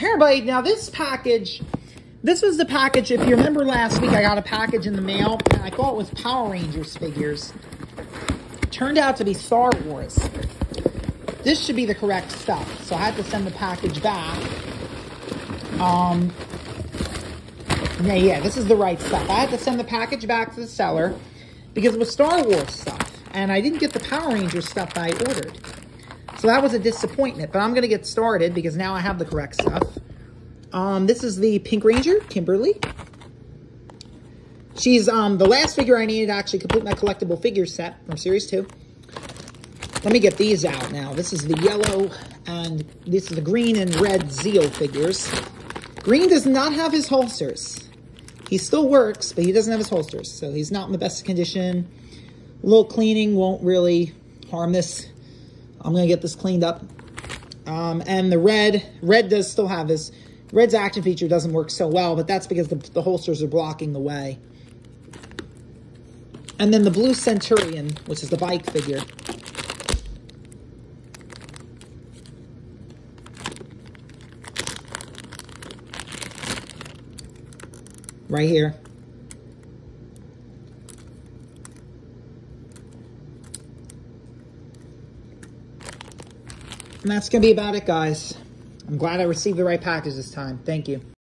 Hey everybody, now this package, this was the package, if you remember last week I got a package in the mail and I thought it was Power Rangers figures. Turned out to be Star Wars. This should be the correct stuff, so I had to send the package back. Yeah, this is the right stuff. I had to send the package back to the seller because it was Star Wars stuff and I didn't get the Power Rangers stuff that I ordered. So that was a disappointment, but I'm going to get started because now I have the correct stuff. This is the Pink Ranger, Kimberly. She's the last figure I needed to actually complete my collectible figure set from Series 2. Let me get these out now. This is the yellow and this is the green and red Zeo figures. Green does not have his holsters. He still works, but he doesn't have his holsters, so he's not in the best condition. A little cleaning won't really harm this. I'm going to get this cleaned up. And the red does still have his, red's action feature doesn't work so well, but that's because the holsters are blocking the way. And then the blue Centurion, which is the bike figure. Right here. And that's going to be about it, guys. I'm glad I received the right package this time. Thank you.